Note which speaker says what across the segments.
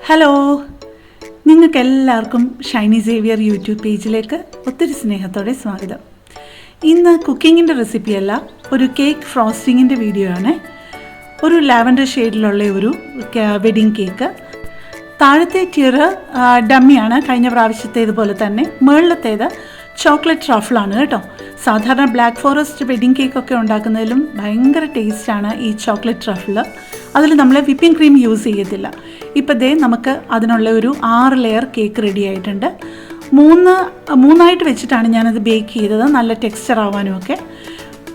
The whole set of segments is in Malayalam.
Speaker 1: ഹലോ, നിങ്ങൾക്കെല്ലാവർക്കും ഷൈനി സേവിയർ യൂട്യൂബ് പേജിലേക്ക് ഒത്തിരി സ്നേഹത്തോടെ സ്വാഗതം. ഇന്ന് കുക്കിങ്ങിൻ്റെ റെസിപ്പിയല്ല, ഒരു കേക്ക് ഫ്രോസ്റ്റിങ്ങിൻ്റെ വീഡിയോ ആണ്. ഒരു ലാവൻഡർ ഷെയ്ഡിലുള്ള ഒരു വെഡിങ് കേക്ക്. താഴത്തെ ടിയർ ഡമ്മിയാണ്, കഴിഞ്ഞ പ്രാവശ്യത്തേതുപോലെ തന്നെ. മുകളിലത്തേത് ചോക്ലേറ്റ് ട്രഫിളാണ് കേട്ടോ. സാധാരണ ബ്ലാക്ക് ഫോറസ്റ്റ് വെഡിങ് കേക്കൊക്കെ ഉണ്ടാക്കുന്നതിലും ഭയങ്കര ടേസ്റ്റാണ് ഈ ചോക്ലേറ്റ് ട്രഫിൾ. അതിൽ നമ്മൾ വിപ്പിംഗ് ക്രീം യൂസ് ചെയ്യത്തില്ല. ഇപ്പോൾ നമുക്ക് അതിനുള്ള ഒരു 6 ലെയർ കേക്ക് റെഡി ആയിട്ടുണ്ട്. മൂന്നായിട്ട് വെച്ചിട്ടാണ് ഞാനത് ബേക്ക് ചെയ്തത്, നല്ല ടെക്സ്ചർ ആവാനുമൊക്കെ.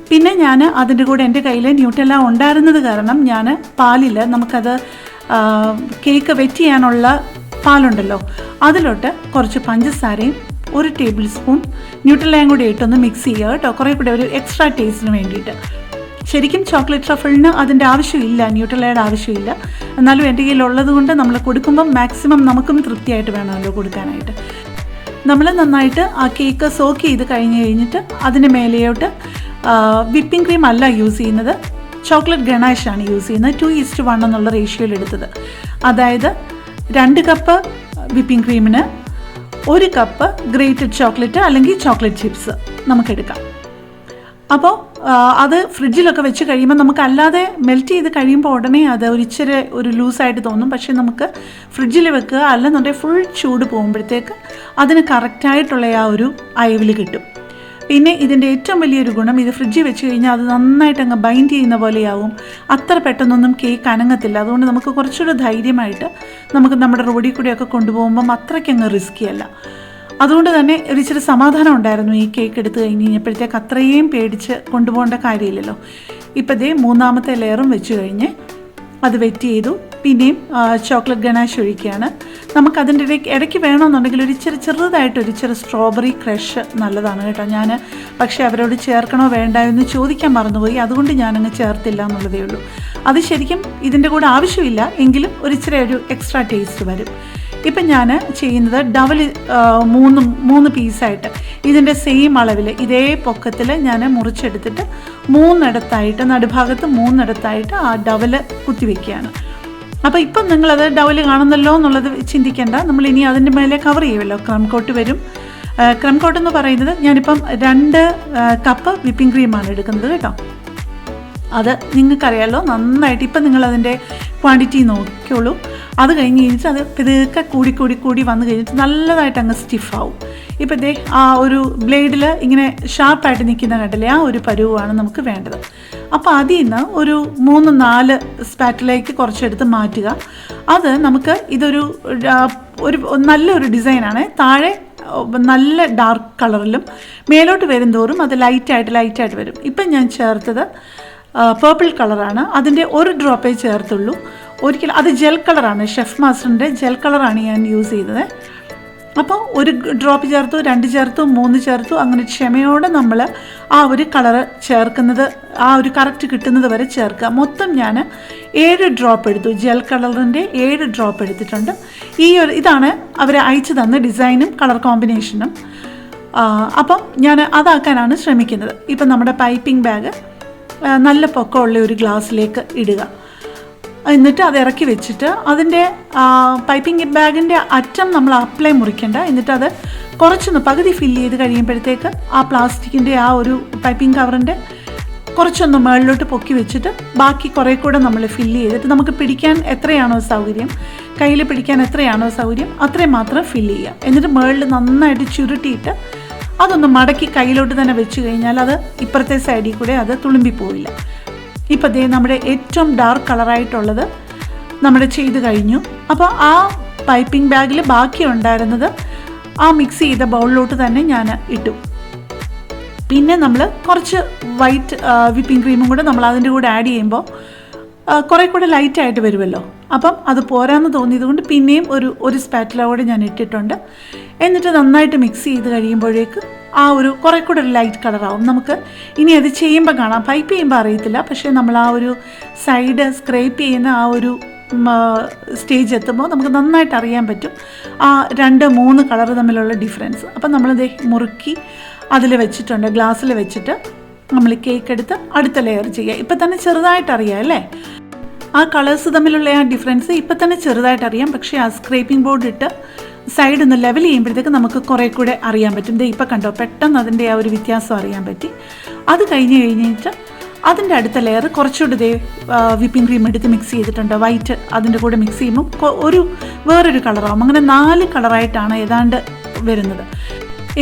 Speaker 1: പിന്നെ ഞാൻ അതിൻ്റെ കൂടെ എൻ്റെ കയ്യിൽ ന്യൂട്ടെല്ല ഉണ്ടായിരുന്നത് കാരണം ഞാൻ പാലിൽ നമുക്കത് കേക്ക് വെറ്റ് ചെയ്യാനുള്ള പാലുണ്ടല്ലോ, അതിലോട്ട് കുറച്ച് പഞ്ചസാരയും 1 ടേബിൾ സ്പൂൺ ന്യൂട്ടെല്ലയും കൂടി ഇട്ടൊന്ന് മിക്സ് ചെയ്യുക കേട്ടോ, കുറേ കൂടെ ഒരു എക്സ്ട്രാ ടേസ്റ്റിന് വേണ്ടിയിട്ട്. ശരിക്കും ചോക്ലേറ്റ് ട്രഫിളിന് അതിൻ്റെ ആവശ്യമില്ല, ന്യൂട്ടെല്ലയുടെ ആവശ്യമില്ല. എന്നാലും എൻ്റെ കയ്യിലുള്ളത് കൊണ്ട് നമ്മൾ കൊടുക്കുമ്പം മാക്സിമം നമുക്കും തൃപ്തിയായിട്ട് വേണമല്ലോ കൊടുക്കാനായിട്ട്. നമ്മൾ നന്നായിട്ട് ആ കേക്ക് സോക്ക് ചെയ്ത് കഴിഞ്ഞിട്ട് അതിന് മേലെയോട്ട് വിപ്പിംഗ് ക്രീം അല്ല യൂസ് ചെയ്യുന്നത്, ചോക്ലേറ്റ് ഗണാഷാണ് യൂസ് ചെയ്യുന്നത്. 2:1 എന്നുള്ള റേഷ്യോയിൽ എടുത്തത്. അതായത് 2 കപ്പ് വിപ്പിംഗ് ക്രീമിന് 1 കപ്പ് ഗ്രേറ്റഡ് ചോക്ലേറ്റ് അല്ലെങ്കിൽ ചോക്ലേറ്റ് ചിപ്സ് നമുക്കെടുക്കാം. അപ്പോൾ അത് ഫ്രിഡ്ജിലൊക്കെ വെച്ച് കഴിയുമ്പോൾ നമുക്കല്ലാതെ മെൽറ്റ് ചെയ്ത് കഴിയുമ്പോൾ ഉടനെ അത് ഇച്ചിരി ഒരു ലൂസായിട്ട് തോന്നും. പക്ഷേ നമുക്ക് ഫ്രിഡ്ജിൽ വെക്കുക, അല്ലെന്നുണ്ടെങ്കിൽ ഫുൾ ചൂട് പോകുമ്പോഴത്തേക്ക് അതിന് കറക്റ്റായിട്ടുള്ള ആ ഒരു അയവിൽ കിട്ടും. പിന്നെ ഇതിൻ്റെ ഏറ്റവും വലിയൊരു ഗുണം, ഇത് ഫ്രിഡ്ജിൽ വെച്ച് കഴിഞ്ഞാൽ അത് നന്നായിട്ട് അങ്ങ് ബൈൻഡ് ചെയ്യുന്ന പോലെയാവും. അത്ര പെട്ടെന്നൊന്നും കേക്ക് അനങ്ങത്തില്ല. അതുകൊണ്ട് നമുക്ക് കുറച്ചുകൂടെ ധൈര്യമായിട്ട് നമുക്ക് നമ്മുടെ റോഡിൽ കൂടെയൊക്കെ കൊണ്ടുപോകുമ്പം അത്രയ്ക്കങ്ങ് റിസ്ക്കിയല്ല. അതുകൊണ്ട് തന്നെ ഒരിച്ചിരി സമാധാനം ഉണ്ടായിരുന്നു ഈ കേക്ക് എടുത്ത് കഴിഞ്ഞപ്പോഴത്തേക്ക്. അത്രയും പേടിച്ച് കൊണ്ടുപോകേണ്ട കാര്യമില്ലല്ലോ. ഇപ്പം 3ാമത്തെ ലെയറും വെച്ച് കഴിഞ്ഞ് അത് വെറ്റ് ചെയ്തു. പിന്നെയും ചോക്ലേറ്റ് ഗണാഷ് ഒഴിക്കുകയാണ്. നമുക്കതിൻ്റെ ഇടയ്ക്ക് വേണമെന്നുണ്ടെങ്കിൽ ചെറുതായിട്ടൊരിച്ചിരി സ്ട്രോബെറി ക്രഷ് നല്ലതാണ് കേട്ടോ. പക്ഷേ അവരോട് ചേർക്കണോ വേണ്ടയോ എന്ന് ചോദിക്കാൻ മറന്നുപോയി, അതുകൊണ്ട് ഞാനങ്ങ് ചേർത്തില്ല എന്നുള്ളതേ ഉള്ളൂ. അത് ശരിക്കും ഇതിൻ്റെ കൂടെ ആവശ്യമില്ല, എങ്കിലും ഒരു എക്സ്ട്രാ ടേസ്റ്റ് വരും. ഇപ്പം ഞാൻ ചെയ്യുന്നത് ഡബിൾ 3 പീസായിട്ട് ഇതിൻ്റെ സെയിം അളവിൽ ഇതേ പൊക്കത്തിൽ ഞാൻ മുറിച്ചെടുത്തിട്ട് 3 നടുഭാഗത്ത് 3 ആ ഡബിൾ കുത്തിവെക്കുകയാണ്. അപ്പോൾ ഇപ്പം നിങ്ങളത് ഡബിൾ കാണുന്നല്ലോ എന്നുള്ളത് ചിന്തിക്കേണ്ട. നമ്മളിനി അതിൻ്റെ മേലെ കവർ ചെയ്യുമല്ലോ, ക്രം കോട്ട് വരും. ക്രം കോട്ട് എന്ന് പറയുന്നത് ഞാനിപ്പം 2 കപ്പ് വിപ്പിംഗ് ക്രീമാണ് എടുക്കുന്നത് കേട്ടോ. അത് നിങ്ങൾക്കറിയാമല്ലോ നന്നായിട്ട്. ഇപ്പം നിങ്ങളതിൻ്റെ ക്വാണ്ടിറ്റി നോക്കിയോളൂ. അത് കഴിഞ്ഞിട്ട് അത് പതുക്കെ കൂടി വന്നു കഴിഞ്ഞിട്ട് നല്ലതായിട്ട് അങ്ങ് സ്റ്റിഫാവും. ഇപ്പം ആ ഒരു ബ്ലേഡിൽ ഇങ്ങനെ ഷാർപ്പായിട്ട് നിൽക്കുന്ന കണ്ടില്ലേ, ആ ഒരു പരുവാണ് നമുക്ക് വേണ്ടത്. അപ്പോൾ അതിൽ നിന്ന് ഒരു 3-4 സ്പാറ്റിലേക്ക് കുറച്ചെടുത്ത് മാറ്റുക. അത് നമുക്ക് ഇതൊരു നല്ലൊരു ഡിസൈനാണ്. താഴെ നല്ല ഡാർക്ക് കളറിലും മേലോട്ട് വരുംതോറും അത് ലൈറ്റായിട്ട് വരും. ഇപ്പം ഞാൻ ചേർത്തത് പേർപ്പിൾ കളറാണ്. അതിൻ്റെ 1 ഡ്രോപ്പേ ചേർത്തുള്ളൂ. ഒരിക്കലും അത് ജെൽ കളറാണ്, ഷെഫ് മാസ്റ്ററിൻ്റെ ജെൽ കളറാണ് ഞാൻ യൂസ് ചെയ്തത്. അപ്പോൾ 1 ഡ്രോപ്പ് ചേർത്തു, 2 ചേർത്തു, 3 ചേർത്തു. അങ്ങനെ ക്ഷമയോടെ നമ്മൾ ആ ഒരു കളറ് ചേർക്കുന്നത്, ആ ഒരു കറക്റ്റ് കിട്ടുന്നത് വരെ ചേർക്കുക. മൊത്തം ഞാൻ 7 ഡ്രോപ്പ് എടുത്തു, ജെൽ കളറിൻ്റെ 7 ഡ്രോപ്പ് എടുത്തിട്ടുണ്ട്. ഇതാണ് അവർ അയച്ചു തന്ന ഡിസൈനും കളർ കോമ്പിനേഷനും. അപ്പം ഞാൻ അതാക്കാനാണ് ശ്രമിക്കുന്നത്. ഇപ്പം നമ്മുടെ പൈപ്പിംഗ് ബാഗ് നല്ല പൊക്കമുള്ള ഒരു ഗ്ലാസ്സിലേക്ക് ഇടുക. എന്നിട്ട് അത് ഇറക്കി വെച്ചിട്ട് അതിൻ്റെ പൈപ്പിംഗ് ബാഗിൻ്റെ അറ്റം നമ്മൾ അപ്ലൈ മുറിക്കേണ്ട. എന്നിട്ട് അത് കുറച്ചൊന്ന് പകുതി ഫില്ല് ചെയ്ത് കഴിയുമ്പോഴത്തേക്ക് ആ പ്ലാസ്റ്റിക്കിൻ്റെ ആ ഒരു പൈപ്പിംഗ് കവറിൻ്റെ കുറച്ചൊന്ന് മുകളിലോട്ട് പൊക്കി വെച്ചിട്ട് ബാക്കി കുറേ കൂടെ നമ്മൾ ഫില്ല് ചെയ്തിട്ട് നമുക്ക് പിടിക്കാൻ എത്രയാണോ സൗകര്യം, കയ്യിൽ പിടിക്കാൻ എത്രയാണോ സൗകര്യം അത്രയും മാത്രം ഫില്ല് ചെയ്യുക. എന്നിട്ട് മുകളിൽ നന്നായിട്ട് ചുരുട്ടിയിട്ട് അതൊന്ന് മടക്കി കയ്യിലോട്ട് തന്നെ വെച്ച് കഴിഞ്ഞാൽ അത് ഇപ്പുറത്തെ സൈഡിൽ കൂടെ അത് തുളുമ്പിപ്പോവില്ല. ഇപ്പം നമ്മുടെ ഏറ്റവും ഡാർക്ക് കളറായിട്ടുള്ളത് നമ്മൾ ചെയ്ത് കഴിഞ്ഞു. അപ്പോൾ ആ പൈപ്പിംഗ് ബാഗിൽ ബാക്കി ഉണ്ടായിരുന്നത് ആ മിക്സ് ചെയ്ത ബൗളിലോട്ട് തന്നെ ഞാൻ ഇട്ടു. പിന്നെ നമ്മൾ കുറച്ച് വൈറ്റ് വിപ്പിംഗ് ക്രീമും കൂടെ നമ്മൾ അതിൻ്റെ കൂടെ ആഡ് ചെയ്യുമ്പോൾ കുറേ കൂടെ ലൈറ്റായിട്ട് വരുമല്ലോ. അപ്പം അത് പോരാന്ന് തോന്നിയത് കൊണ്ട് പിന്നെയും ഒരു സ്പാറ്റില കൂടെ ഞാൻ ഇട്ടിട്ടുണ്ട്. എന്നിട്ട് നന്നായിട്ട് മിക്സ് ചെയ്ത് കഴിയുമ്പോഴേക്ക് ആ കുറേ കൂടെ ഒരു ലൈറ്റ് കളറാവും. നമുക്ക് ഇനി അത് ചെയ്യുമ്പോൾ കാണാം, പൈപ്പ് ചെയ്യുമ്പോൾ അറിയത്തില്ല. പക്ഷേ നമ്മൾ ആ ഒരു സൈഡ് സ്ക്രേപ്പ് ചെയ്യുന്ന ആ ഒരു സ്റ്റേജ് എത്തുമ്പോൾ നമുക്ക് നന്നായിട്ട് അറിയാൻ പറ്റും ആ 2-3 കളർ തമ്മിലുള്ള ഡിഫറൻസ്. അപ്പം നമ്മളിത് മുറുക്കി അതിൽ വെച്ചിട്ടുണ്ട്, ഗ്ലാസ്സിൽ വെച്ചിട്ട് നമ്മൾ കേക്ക് എടുത്ത് അടുത്ത ലെയർ ചെയ്യുക. ഇപ്പം തന്നെ ചെറുതായിട്ട് അറിയാം അല്ലേ. ആ കളേഴ്സ് തമ്മിലുള്ള ആ ഡിഫറൻസ് ഇപ്പം തന്നെ ചെറുതായിട്ട് അറിയാം. പക്ഷേ ആ സ്ക്രേപ്പിംഗ് ബോർഡ് ഇട്ട് സൈഡ് ഒന്ന് ലെവൽ ചെയ്യുമ്പോഴത്തേക്ക് നമുക്ക് കുറേ കൂടെ അറിയാൻ പറ്റും. ദേ ഇപ്പം കണ്ടോ, പെട്ടെന്ന് അതിൻ്റെ ആ ഒരു വ്യത്യാസം അറിയാൻ പറ്റി. അത് കഴിഞ്ഞിട്ട് അതിൻ്റെ അടുത്ത ലെയർ കുറച്ചുകൂടി വിപ്പിംഗ് ക്രീം എടുത്ത് മിക്സ് ചെയ്തിട്ടുണ്ട്. വൈറ്റ് അതിൻ്റെ കൂടെ മിക്സ് ചെയ്യുമ്പോൾ വേറൊരു കളറാകും. അങ്ങനെ 4 കളറായിട്ടാണ് ഏതാണ്ട് വരുന്നത്.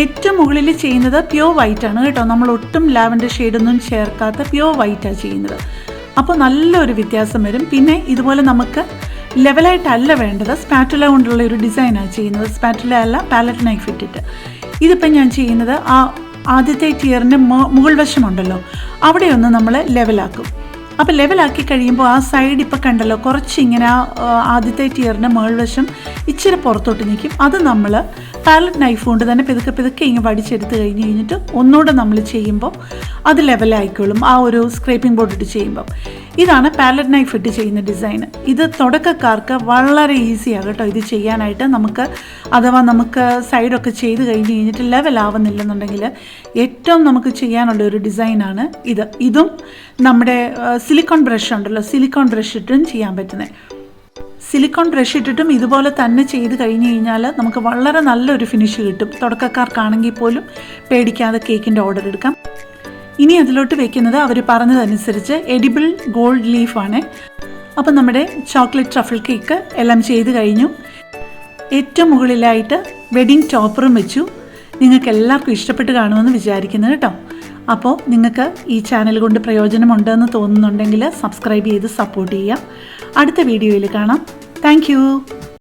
Speaker 1: ഏറ്റവും മുകളിൽ ചെയ്യുന്നത് പ്യോർ വൈറ്റാണ് കേട്ടോ. നമ്മൾ ഒട്ടും ലാവൻഡർ ഷെയ്ഡൊന്നും ചേർക്കാത്ത പ്യോർ വൈറ്റാണ് ചെയ്യുന്നത്. അപ്പോൾ നല്ലൊരു വ്യത്യാസം വരും. പിന്നെ ഇതുപോലെ നമുക്ക് ലെവലായിട്ടല്ല വേണ്ടത്, സ്പാറ്റുല കൊണ്ടുള്ള ഒരു ഡിസൈനാണ് ചെയ്യുന്നത്. സ്പാറ്റുല അല്ല, പാലറ്റ് നൈഫ് ഇട്ടിട്ട്. ഇതിപ്പം ഞാൻ ചെയ്യുന്നത് ആദ്യത്തെ ടിയറിൻ്റെ മുകൾ വശമുണ്ടല്ലോ, അവിടെയൊന്ന് നമ്മൾ ലെവലാക്കും. അപ്പോൾ ലെവലാക്കി കഴിയുമ്പോൾ ആ സൈഡ് ഇപ്പോൾ കണ്ടല്ലോ, കുറച്ചിങ്ങനെ ആദ്യത്തെ ടിയറിൻ്റെ മുകൾ വശം ഇച്ചിരി പുറത്തോട്ട് നിൽക്കും. അത് നമ്മൾ പാലറ്റ് നൈഫ് കൊണ്ട് തന്നെ പെതുക്കെ ഇങ്ങനെ വടിച്ചെടുത്ത് കഴിഞ്ഞിട്ട് ഒന്നുകൂടെ നമ്മൾ ചെയ്യുമ്പോൾ അത് ലെവലായിക്കോളും, ആ ഒരു സ്ക്രേപ്പിംഗ് ബോർഡ് ഇട്ട് ചെയ്യുമ്പം. ഇതാണ് പാലറ്റ് നൈഫ് ഇട്ട് ചെയ്യുന്ന ഡിസൈൻ. ഇത് തുടക്കക്കാർക്ക് വളരെ ഈസിയാണ് കേട്ടോ ഇത് ചെയ്യാനായിട്ട്. നമുക്ക് സൈഡൊക്കെ ചെയ്ത് കഴിഞ്ഞിട്ട് ലെവലാവുന്നില്ലെന്നുണ്ടെങ്കിൽ ഏറ്റവും നമുക്ക് ചെയ്യാനുള്ള ഒരു ഡിസൈനാണ് ഇത്. ഇതും നമ്മുടെ സിലിക്കോൺ ബ്രഷ് ഉണ്ടല്ലോ, സിലിക്കോൺ ബ്രഷ് ഇട്ടും ചെയ്യാൻ പറ്റുന്നത്. സിലിക്കോൺ ബ്രഷ് ഇട്ടിട്ടും ഇതുപോലെ തന്നെ ചെയ്ത് കഴിഞ്ഞ് കഴിഞ്ഞാൽ നമുക്ക് വളരെ നല്ലൊരു ഫിനിഷ് കിട്ടും. തുടക്കക്കാർക്കാണെങ്കിൽ പോലും പേടിക്കാതെ കേക്കിൻ്റെ ഓർഡർ എടുക്കാം. ഇനി അതിലോട്ട് വെക്കുന്നത് അവർ പറഞ്ഞതനുസരിച്ച് എഡിബിൾ ഗോൾഡ് ലീഫാണ്. അപ്പം നമ്മുടെ ചോക്ലേറ്റ് ട്രഫിൾ കേക്ക് എല്ലാം ചെയ്ത് കഴിഞ്ഞു. ഏറ്റവും മുകളിലായിട്ട് വെഡിങ് ടോപ്പറും വെച്ചു. നിങ്ങൾക്ക് എല്ലാവർക്കും ഇഷ്ടപ്പെട്ട് കാണുമെന്ന് വിചാരിക്കുന്നു കേട്ടോ. അപ്പോൾ നിങ്ങൾക്ക് ഈ ചാനൽ കൊണ്ട് പ്രയോജനമുണ്ടെന്ന് തോന്നുന്നുണ്ടെങ്കിൽ സബ്സ്ക്രൈബ് ചെയ്ത് സപ്പോർട്ട് ചെയ്യാം. അടുത്ത വീഡിയോയിൽ കാണാം. താങ്ക്